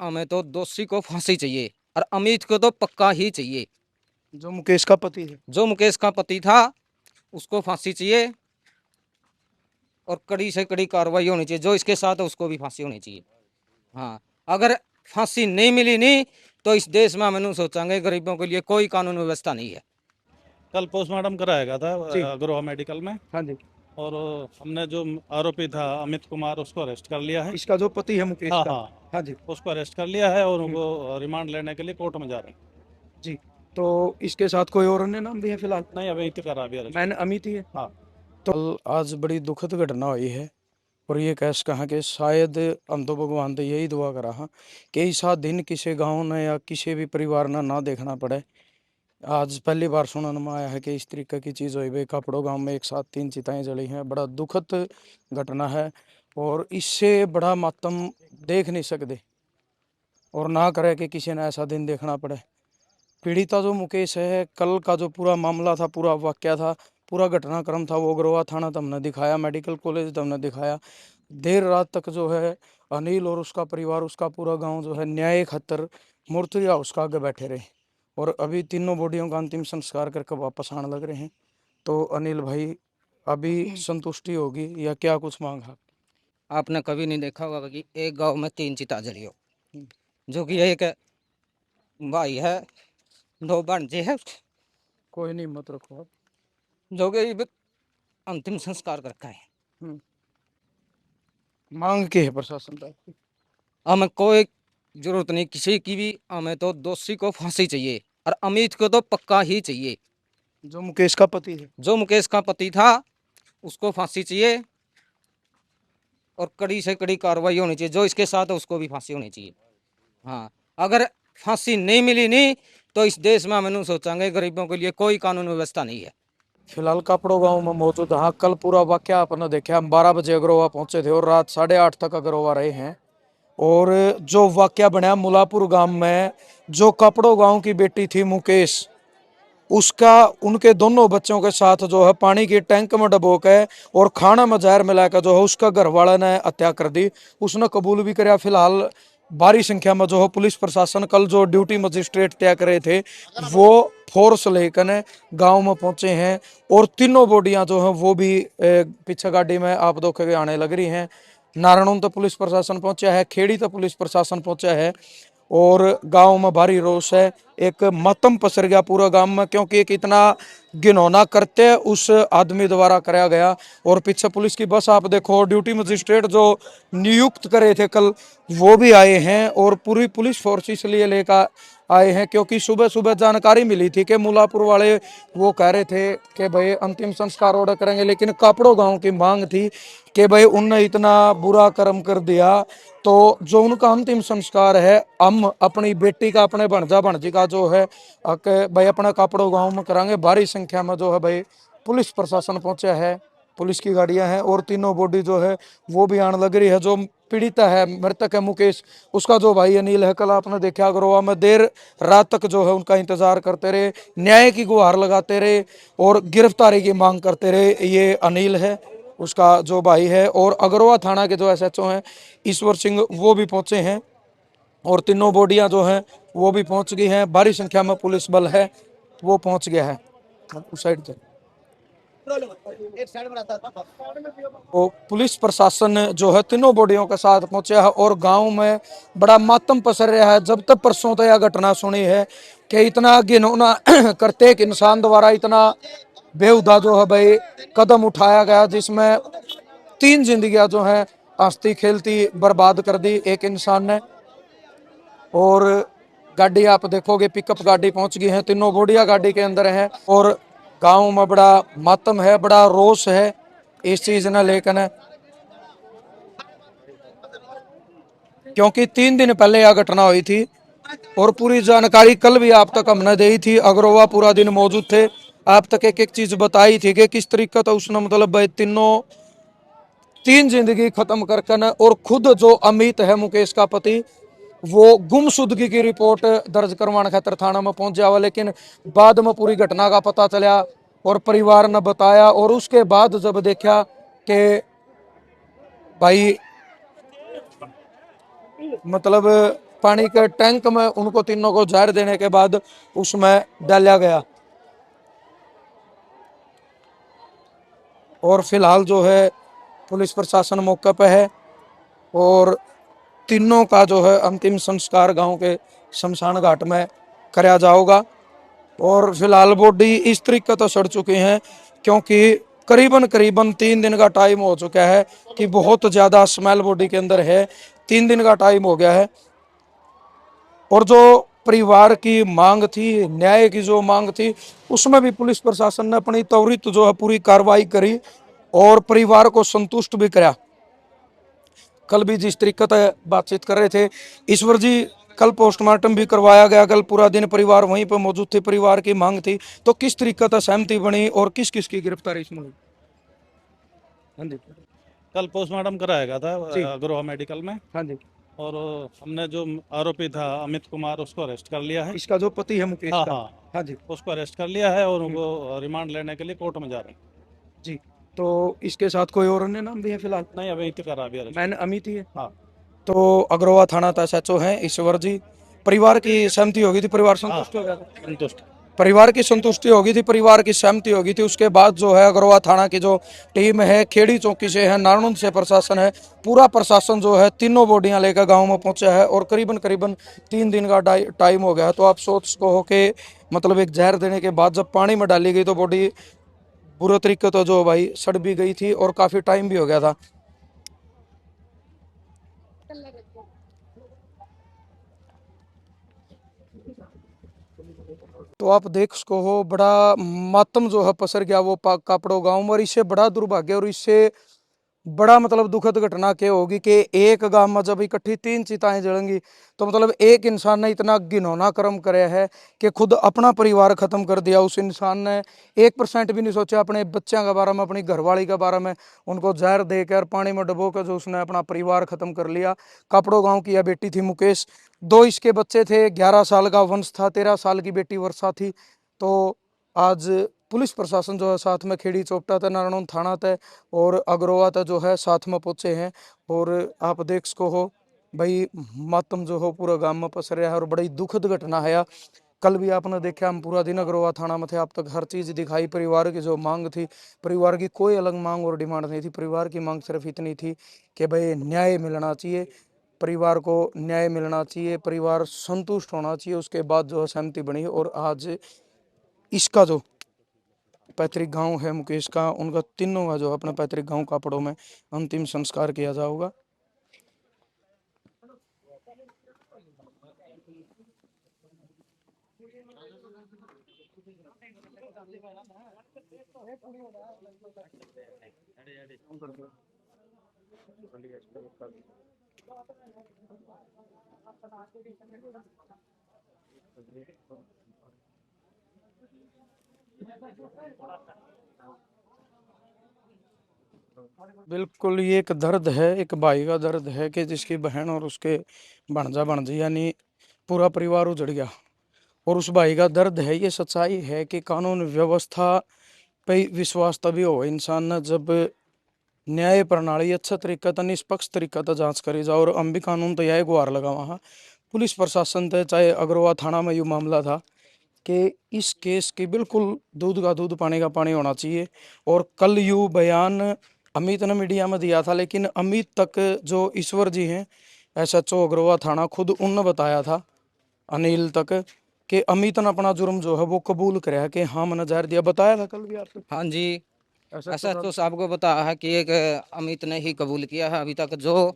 हमें तो दोषी को फांसी चाहिए और अमित को तो पक्का ही चाहिए। जो मुकेश का पति है। जो मुकेश का पति था उसको फांसी चाहिए और कड़ी से कड़ी कार्रवाई होनी चाहिए। जो इसके साथ है उसको भी फांसी होनी चाहिए। हाँ, अगर फांसी नहीं मिली नहीं तो इस देश में हम सोचांगे गरीबों के लिए कोई कानून व्यवस्था नहीं है। कल पोस्टमार्टम कराया गया था जी। अग्रोहा मेडिकल में। हाँ जी। और हमने जो आरोपी था अमित कुमार उसको अरेस्ट कर लिया है। इसका जो पति है मुकेश हाँ का। हाँ, हाँ जी। उसको अरेस्ट कर लिया है और उनको रिमांड लेने के लिए कोर्ट में जा रहे हैं। जी। तो इसके साथ कोई और अन्य नाम भी है फिलहाल? नहीं, अभी तो करा अभी अरेस्ट। मैंने अमित ही है। हाँ। तो आज बड़ी दुखद घटना हुई है और ये कैस कहा कि शायद हम तो भगवान से यही दुआ करा हाँ कि ऐसा दिन किसी गांव ने या किसी भी परिवार ने ना देखना पड़े। आज पहली बार सुनने में आया है कि इस तरीके की चीज़ हुई भाई कपड़ों गांव में एक साथ 3 चिताएं जली हैं। बड़ा दुखद घटना है और इससे बड़ा मातम देख नहीं सकते और ना करे कि किसी ने ऐसा दिन देखना पड़े। पीड़िता जो मुकेश है, कल का जो पूरा मामला था, पूरा वाकया था, पूरा घटनाक्रम था, वो अग्रवा थाना तो हमने दिखाया, मेडिकल कॉलेज तो हमने दिखाया। देर रात तक जो है अनिल और उसका परिवार, उसका पूरा गांव जो है न्याय खातर मूर्ति हाउस का आगे बैठे रहे और अभी तीनों बॉडियों का अंतिम संस्कार करके वापस आने लग रहे हैं। तो अनिल भाई अभी संतुष्टि होगी या क्या कुछ मांग है? आपने कभी नहीं देखा होगा कि एक गांव में 3 चिता जली हो, जो कि एक भाई है, 2 भांजे है, कोई नहीं मत रखो आप। जो कि अंतिम संस्कार कर रखा है। मांग के है प्रशासन तक? हमें कोई जरूरत नहीं किसी की भी, हमें तो दोषी को फांसी चाहिए और अमित को तो पक्का ही चाहिए। जो मुकेश का पति है। जो मुकेश का पति था उसको फांसी चाहिए और कड़ी से कड़ी कार्रवाई होनी चाहिए। जो इसके साथ है उसको भी फांसी होनी चाहिए। हाँ, अगर फांसी नहीं मिली नहीं तो इस देश में हम सोचांगे गरीबों के लिए कोई कानून व्यवस्था नहीं है। फिलहाल कापड़ो गांव में मौजूद। हाँ, कल पूरा वाकया आपने देखा। हम 12 बजे अग्रोवा पहुंचे थे और रात 8:30 तक अग्रोवा रहे हैं। और जो वाकया बना मुलापुर गांव में, जो कपड़ो गांव की बेटी थी मुकेश, उसका उनके दोनों बच्चों के साथ जो है पानी की टैंक में डबो के और खाना में जहर मिलाकर जो है उसका घर वाले ने हत्या कर दी। उसने कबूल भी कराया। फिलहाल भारी संख्या में जो है पुलिस प्रशासन, कल जो ड्यूटी मजिस्ट्रेट तय करे थे वो फोर्स लेकर गांव में पहुंचे हैं और तीनों बॉडियां जो हैं वो भी पीछे गाड़ी में आप दोखे आने लग रही हैं। नारायण तो पुलिस प्रशासन पहुंचा है, खेड़ी तो पुलिस प्रशासन पहुंचा है और गांव में भारी रोष है। एक मातम पसर गया पूरा गांव में क्योंकि एक इतना घिनौना कृत्य उस आदमी द्वारा कराया गया। और पीछे पुलिस की बस आप देखो, ड्यूटी मजिस्ट्रेट जो नियुक्त करे थे कल वो भी आए हैं और पूरी पुलिस फोर्स इसलिए लेकर आए हैं क्योंकि सुबह सुबह जानकारी मिली थी कि मुलापुर वाले वो कह रहे थे कि भाई अंतिम संस्कार ऑर्डर करेंगे, लेकिन कापड़ो गांव की मांग थी कि भाई उनने इतना बुरा कर्म कर दिया तो जो उनका अंतिम संस्कार है हम अपनी बेटी का, अपने भणजा भणजी का जो है भाई अपना कापड़ो गांव में करांगे। भारी संख्या में जो है भाई पुलिस प्रशासन पहुंचा है, पुलिस की गाड़ियां हैं और तीनों बॉडी जो है वो भी आने लग रही है। जो पीड़िता है, मृतक है मुकेश, उसका जो भाई अनिल है, कल आपने देखा अग्रोवा में देर रात तक जो है उनका इंतजार करते रहे, न्याय की गुहार लगाते रहे और गिरफ्तारी की मांग करते रहे। ये अनिल है, उसका जो भाई है, और अग्रोवा थाना के जो एसएचओ हैं ईश्वर सिंह वो भी पहुंचे हैं और तीनों बॉडियां जो हैं वो भी पहुंच गई हैं। भारी संख्या में पुलिस बल है वो पहुंच गया है उस साइड से। वो पुलिस प्रशासन जो है तीनों बॉडियों के साथ पहुंचा है और गांव में बड़ा मातम पसर रहा है। जब तक परसों तक यह घटना सुनी है कि इतना घिनौना करते एक इंसान द्वारा इतना बेहुदा जो है भाई कदम उठाया गया जिसमें 3 जिंदगियां जो है हंसती खेलती बर्बाद कर दी एक इंसान ने। और गाड़ी आप देखोगे पिकअप गाड़ी पहुंच गई है, तीनों बॉडियां गाड़ी के अंदर हैं और गांव में बड़ा मातम है, बड़ा रोष है इस चीज ने लेकर, क्योंकि 3 दिन पहले यह घटना हुई थी और पूरी जानकारी कल भी आप तक हमने दी थी। अग्रोवा पूरा दिन मौजूद थे, आप तक एक एक चीज बताई थी कि किस तरीके था उसने मतलब भाई तीनों 3 जिंदगी खत्म करके न, और खुद जो अमित है मुकेश का पति वो गुमशुदगी की रिपोर्ट दर्ज करवाने खातर थाना में पहुंच जावा, लेकिन बाद में पूरी घटना का पता चला और परिवार ने बताया और उसके बाद जब देखा कि भाई मतलब पानी के टैंक में उनको तीनों को जहर देने के बाद उसमें डाला गया। और फिलहाल जो है पुलिस प्रशासन मौके पे है और तीनों का जो है अंतिम संस्कार गांव के शमशान घाट में कराया जाएगा। और फिलहाल बॉडी इस तरीके तो सड़ चुकी है क्योंकि करीबन करीबन 3 दिन का टाइम हो चुका है कि बहुत ज़्यादा स्मेल बॉडी के अंदर है। 3 दिन का टाइम हो गया है और जो परिवार की मांग थी, न्याय की जो मांग थी, उसमें भी पुलिस प्रशासन ने अपनी त्वरित जो है पूरी कार्रवाई करी और परिवार को संतुष्ट भी कराया। कल भी जिस तरीके से बातचीत कर रहे थे ईश्वर जी, कल पोस्टमार्टम भी करवाया गया, कल पूरा दिन परिवार वहीं पर मौजूद थे, परिवार की मांग थी, तो किस तरीके से सहमति बनी और किस किस की गिरफ्तारी इसमें हुई? हाँ जी, कल पोस्टमार्टम कराया गया जी। था अग्रोहा मेडिकल में, हाँ जी। और हमने जो आरोपी था अमित कुमार उसको अरेस्ट कर लिया है। इसका जो पति है मुकेश हाँ का, हाँ, हाँ जी उसको अरेस्ट कर लिया है और उनको रिमांड लेने के लिए कोर्ट में जा रहे हैं। जी। तो इसके साथ कोई और अन्य नाम भी है फिलहाल? नहीं, अभी तो करा अभी अरेस्ट। मैंने अमित ही है। हाँ, तो अग्रवा थाना एसएचओ हैं ईश्वर जी। परिवार की सहमति होगी थी, परिवार संतुष्ट हो गया था? संतुष्ट। परिवार की संतुष्टि होगी थी, परिवार की सहमति होगी थी, उसके बाद जो है अग्रवा थाना की जो टीम है, खेड़ी चौकी से है, नारनौंद से प्रशासन है, पूरा प्रशासन जो है तीनों बॉडियां लेकर गांव में पहुंचा है और करीबन करीबन 3 दिन का टाइम हो गया है। तो आप सोच सको हो कि मतलब एक जहर देने के बाद जब पानी में डाली गई तो बॉडी बुरे तरीके तो जो भाई सड़ भी गई थी और काफी टाइम भी हो गया था। तो आप देख सको हो बड़ा मातम जो है पसर गया वो कापड़ो गांव में। और इससे बड़ा दुर्भाग्य और इससे बड़ा मतलब दुखद घटना क्या होगी कि एक गांव में जब इकट्ठी 3 चिताएं जलेंगी तो मतलब एक इंसान ने इतना घिनौना कर्म कराया है कि खुद अपना परिवार खत्म कर दिया। उस इंसान ने 1% भी नहीं सोचा अपने बच्चों के बारे में, अपनी घरवाली के बारे में। उनको जहर देकर पानी में डुबो कर जो उसने अपना परिवार खत्म कर लिया। कापड़ो गांव की यह बेटी थी मुकेश, 2 इसके बच्चे थे, 11 साल का वंश था, 13 साल की बेटी वर्षा थी। तो आज पुलिस प्रशासन जो है साथ में खेड़ी चौपटा था, नारायण थाना था और अग्रोवा था जो है साथ में पहुंचे हैं। और आप देख सको हो भाई मातम जो हो पूरा गांव में पसर रहा है और बड़ी दुखद घटना है। कल भी आपने देखा हम पूरा दिन अग्रोवा थाना में थे, आप तक हर चीज दिखाई। परिवार की जो मांग थी, परिवार की कोई अलग मांग और डिमांड नहीं थी, परिवार की मांग सिर्फ इतनी थी कि भाई न्याय मिलना चाहिए, परिवार को न्याय मिलना चाहिए, परिवार संतुष्ट होना चाहिए। उसके बाद जो है सहमति बनी और आज इसका जो पैतृक गांव है मुकेश का, उनका तीनों का जो अपने पैतृक गांव कापड़ों में अंतिम संस्कार किया जाएगा। बिल्कुल ये एक दर्द है, एक भाई का दर्द है कि जिसकी बहन और उसके भांजा भांजी यानी पूरा परिवार उजड़ गया। और उस भाई का दर्द है, ये सच्चाई है कि कानून व्यवस्था पे विश्वास तभी हो इंसान ने जब न्याय प्रणाली अच्छा तरीका था, निष्पक्ष तरीका था जांच करी जाए। और हम भी कानून तो यह गुहार लगा वहाँ पुलिस प्रशासन थे, चाहे अग्रवा थाना में यू मामला था कि इस केस की बिल्कुल दूध का दूध पानी का पानी होना चाहिए। और कल यू बयान अमित ने मीडिया में दिया था, लेकिन अमित तक जो ईश्वर जी हैं एसएचओ अग्रवा थाना, खुद उनने बताया था अनिल तक कि अमित ने अपना जुर्म जो है वो कबूल कराया कि हाँ मैंने जहर दिया। बताया था कल भी आपको? हाँ जी, ऐसा ऐसा तो साहब को बताया है कि एक अमित ने ही कबूल किया है। अभी तक जो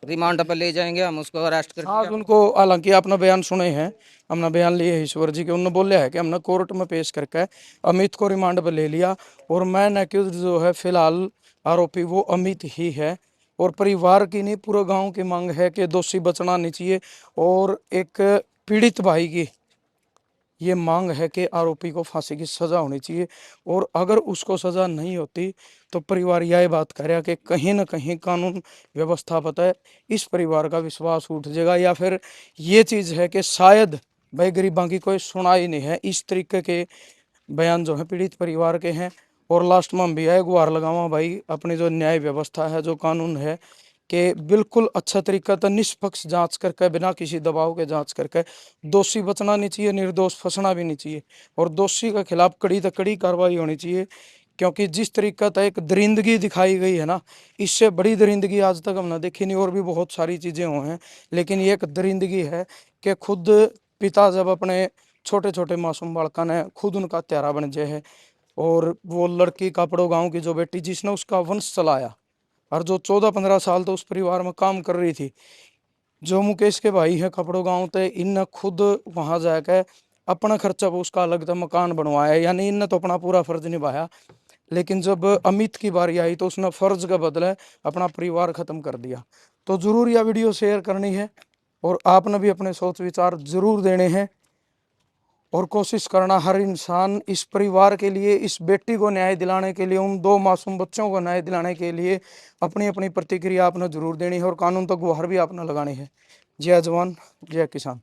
रिमांड पर ले जाएंगे हम उसको अरेस्ट करके। आज उनको हालांकि आपने बयान सुने हैं, हमने बयान लिए है ईश्वर जी के, उन्होंने बोला है कि हमने कोर्ट में पेश करके अमित को रिमांड पर ले लिया और मैन अक्यूज जो है फिलहाल आरोपी वो अमित ही है। और परिवार की नहीं पूरे गांव की मांग है कि दोषी बचना नहीं चाहिए। और एक पीड़ित भाई की ये मांग है कि आरोपी को फांसी की सजा होनी चाहिए। और अगर उसको सजा नहीं होती तो परिवार यह बात कह रहा कि कहीं ना कहीं कानून व्यवस्था पता है इस परिवार का विश्वास उठ जाएगा, या फिर ये चीज़ है कि शायद भाई गरीबां की कोई सुनाई नहीं है। इस तरीके के बयान जो है पीड़ित परिवार के हैं। और लास्ट में हम भी है गुहार लगावा भाई अपनी जो न्याय व्यवस्था है, जो कानून है, कि बिल्कुल अच्छा तरीका था निष्पक्ष जांच करके बिना किसी दबाव के जांच करके दोषी बचना नहीं चाहिए, निर्दोष फंसना भी नहीं चाहिए और दोषी के खिलाफ कड़ी से कड़ी कार्रवाई होनी चाहिए। क्योंकि जिस तरीका से एक दरिंदगी दिखाई गई है ना, इससे बड़ी दरिंदगी आज तक हमने देखी नहीं। और भी बहुत सारी चीज़ें हुई हैं, लेकिन ये एक दरिंदगी है कि खुद पिता जब अपने छोटे छोटे मासूम बालका ने खुद उनका त्यारा बन जाए है, और वो लड़की कापड़ो गांव की जो बेटी जिसने उसका वंश चलाया और जो 14-15 साल तो उस परिवार में काम कर रही थी, जो मुकेश के भाई है कपड़ो गांव ते, इन खुद वहां जाकर अपना खर्चा पर उसका अलग से मकान बनवाया। यानी इन तो अपना पूरा फर्ज निभाया, लेकिन जब अमित की बारी आई तो उसने फर्ज के बदले अपना परिवार खत्म कर दिया। तो जरूर यह वीडियो शेयर करनी है और आपने भी अपने सोच विचार जरूर देने हैं और कोशिश करना हर इंसान इस परिवार के लिए, इस बेटी को न्याय दिलाने के लिए, उन 2 मासूम बच्चों को न्याय दिलाने के लिए अपनी अपनी प्रतिक्रिया आपने जरूर देनी है और कानून तक गुहार भी आपने लगानी है। जय जवान जय किसान।